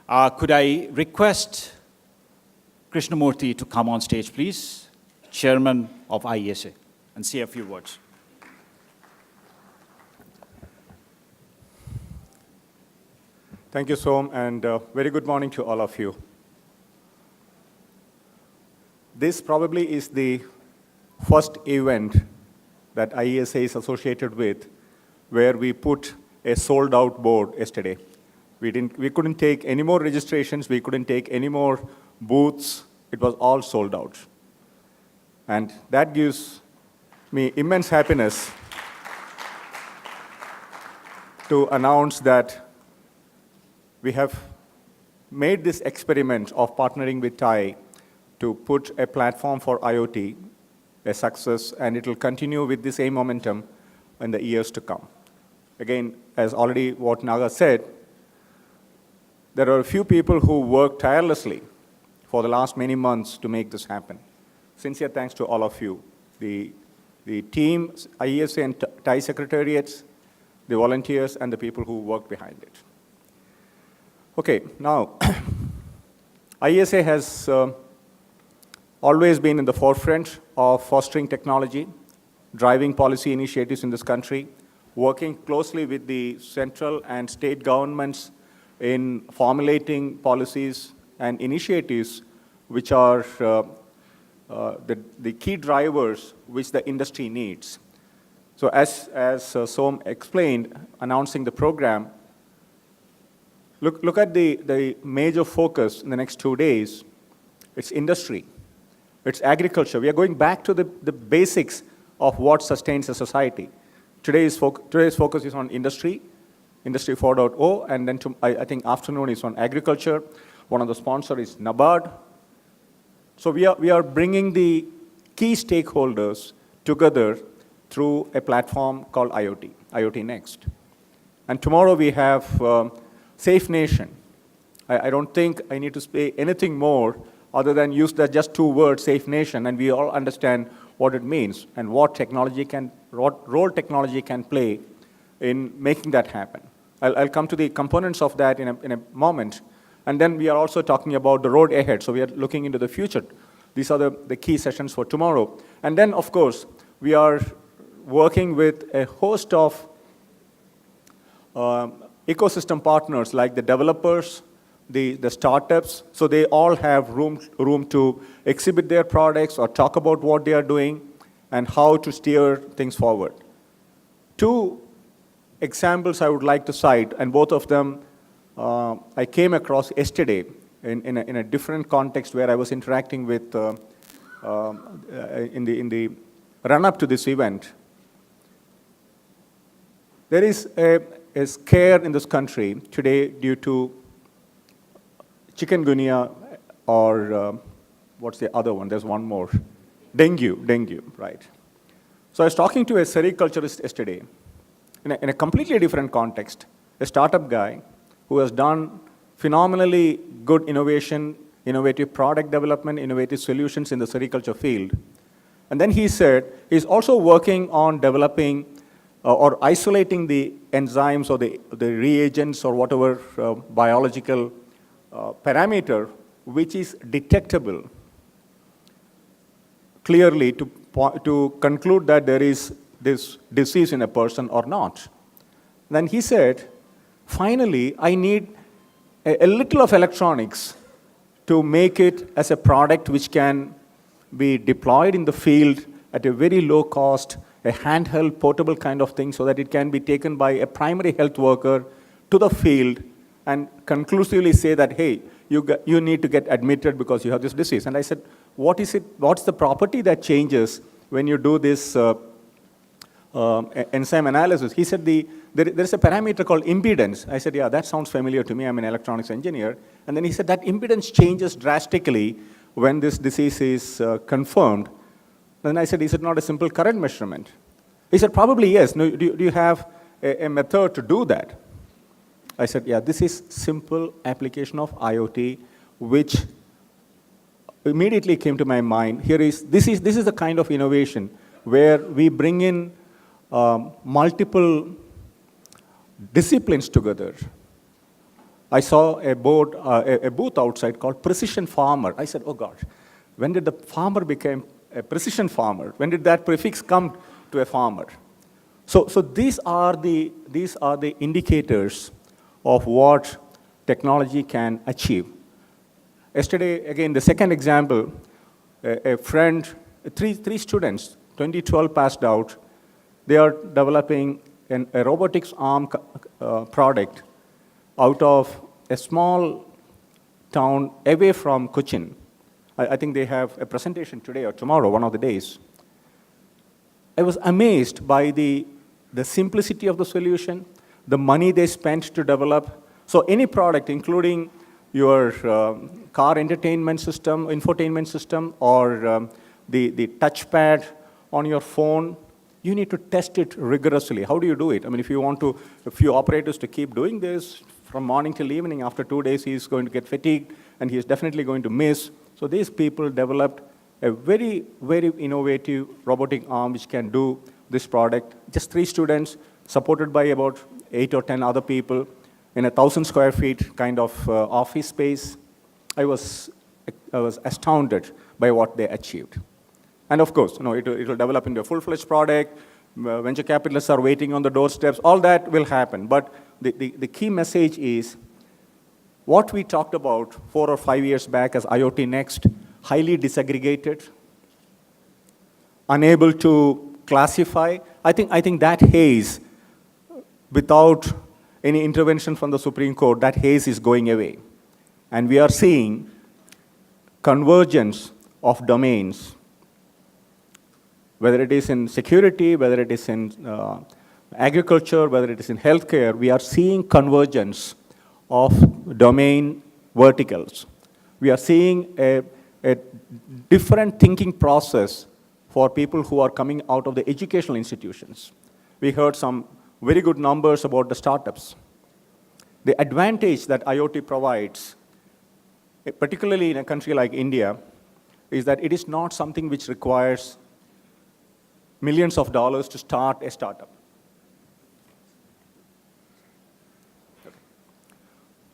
Could I request Krishnamoorthy to come on stage, please? Chairman of IESA, and say a few words. Thank you, Som, and very good morning to all of you. This probably is the first event that IESA is associated with where we put a sold-out board yesterday. We couldn't take any more registrations. We couldn't take any more booths. It was all sold out. And that gives me immense happiness to announce that we have made this experiment of partnering with TIE to put a platform for IoT, a success, and it will continue with the same momentum in the years to come. Again, as already what Naga said, there are a few people who worked tirelessly for the last many months to make this happen. Sincere thanks to all of you, the team, IESA and TIE secretariats, the volunteers, and the people who worked behind it. Okay, now, IESA has always been in the forefront of fostering technology, driving policy initiatives in this country, working closely with the central and state governments in formulating policies and initiatives which are the key drivers which the industry needs. So as Som explained, announcing the program, look at the major focus in the next 2 days. It's industry. It's agriculture. We are going back to the basics of what sustains a society. Today's focus is on industry, Industry 4.0, and then I think afternoon is on agriculture. One of the sponsors is NABARD. So we are bringing the key stakeholders together through a platform called IoT, IoT Next. And tomorrow we have Safe Nation. I don't think I need to say anything more other than use just 2 words, Safe Nation, and we all understand what it means and what role technology can play in making that happen. I'll come to the components of that in a moment. And then we are also talking about the road ahead, so we are looking into the future. These are the key sessions for tomorrow. And then, of course, we are working with a host of ecosystem partners like the developers, the startups, so they all have room to exhibit their products or talk about what they are doing and how to steer things forward. 2 examples I would like to cite, and both of them I came across yesterday in a different context where I was interacting with in the run-up to this event. There is a scare in this country today due to chikungunya or what's the other one? There's one more. Dengue, right. So I was talking to a sericulturist yesterday in a completely different context, a startup guy who has done phenomenally good innovative product development, innovative solutions in the sericulture field. And then he said he's also working on developing or isolating the enzymes or the reagents or whatever biological parameter which is detectable clearly to conclude that there is this disease in a person or not. Then he said, finally, I need a little of electronics to make it as a product which can be deployed in the field at a very low cost, a handheld, portable kind of thing, so that it can be taken by a primary health worker to the field and conclusively say that, hey, you need to get admitted because you have this disease. And I said, what is it? What's the property that changes when you do this enzyme analysis? He said there's a parameter called impedance. I said, yeah, that sounds familiar to me. I'm an electronics engineer. And then he said that impedance changes drastically when this disease is confirmed. Then I said, is it not a simple current measurement? He said, probably yes. No, do you have a method to do that? I said, yeah, this is simple application of IoT, which immediately came to my mind. This is the kind of innovation where we bring in multiple disciplines together. I saw a booth outside called Precision Farmer. I said, oh gosh, when did the farmer become a precision farmer? When did that prefix come to a farmer? So these are the indicators of what technology can achieve. Yesterday, again, the second example, a friend, three students, 2012 passed out. They are developing a robotics arm product out of a small town away from Cochin. I think they have a presentation today or tomorrow, one of the days. I was amazed by the simplicity of the solution, the money they spent to develop. So any product, including your car entertainment system, infotainment system, or the touchpad on your phone, you need to test it rigorously. How do you do it? I mean, if you want a few operators to keep doing this from morning till evening, after 2 days, he's going to get fatigued, and he's definitely going to miss. So these people developed a very, very innovative robotic arm which can do this product. Just 3 students, supported by about 8 or 10 other people in a 1,000 square feet kind of office space. I was astounded by what they achieved. And of course, it will develop into a full-fledged product. Venture capitalists are waiting on the doorsteps. All that will happen. But the key message is what we talked about 4 or 5 years back as IoT Next, highly disaggregated, unable to classify. I think that haze, without any intervention from the Supreme Court, that haze is going away. And we are seeing convergence of domains, whether it is in security, whether it is in agriculture, whether it is in healthcare. We are seeing convergence of domain verticals. We are seeing a different thinking process for people who are coming out of the educational institutions. We heard some very good numbers about the startups. The advantage that IoT provides, particularly in a country like India, is that it is not something which requires millions of dollars to start a startup.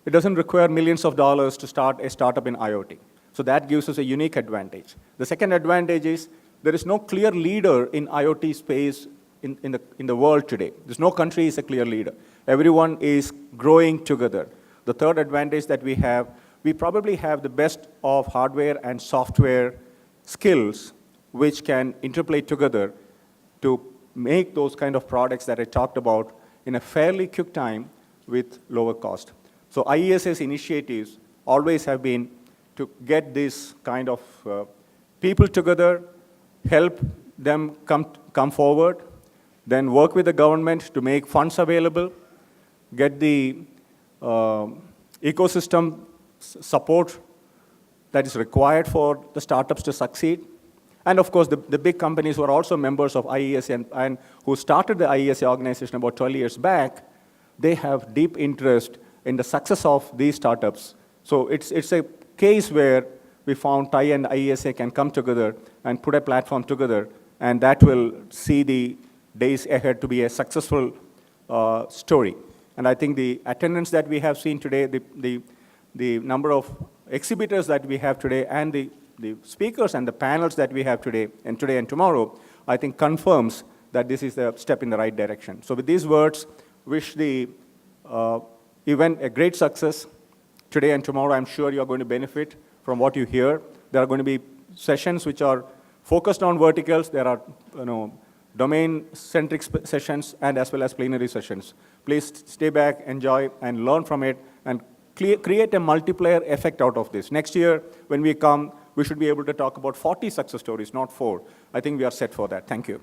It doesn't require millions of dollars to start a startup in IoT. So that gives us a unique advantage. The second advantage is there is no clear leader in IoT space in the world today. There's no country is a clear leader. Everyone is growing together. The third advantage that we probably have the best of hardware and software skills which can interplay together to make those kind of products that I talked about in a fairly quick time with lower cost. So IESA's initiatives always have been to get this kind of people together, help them come forward, then work with the government to make funds available, get the ecosystem support that is required for the startups to succeed. And of course, the big companies who are also members of IESA and who started the IESA organization about 12 years back, they have deep interest in the success of these startups. So it's a case where we found TIE and IESA can come together and put a platform together, and that will see the days ahead to be a successful story. And I think the attendance that we have seen today, the number of exhibitors that we have today, and the speakers and the panels that we have today and tomorrow, I think confirms that this is a step in the right direction. So with these words, wish the event a great success. Today and tomorrow, I'm sure you're going to benefit from what you hear. There are going to be sessions which are focused on verticals. There are domain-centric sessions and as well as plenary sessions. Please stay back, enjoy, and learn from it, and create a multiplier effect out of this. Next year, when we come, we should be able to talk about 40 success stories, not 4. I think we are set for that. Thank you.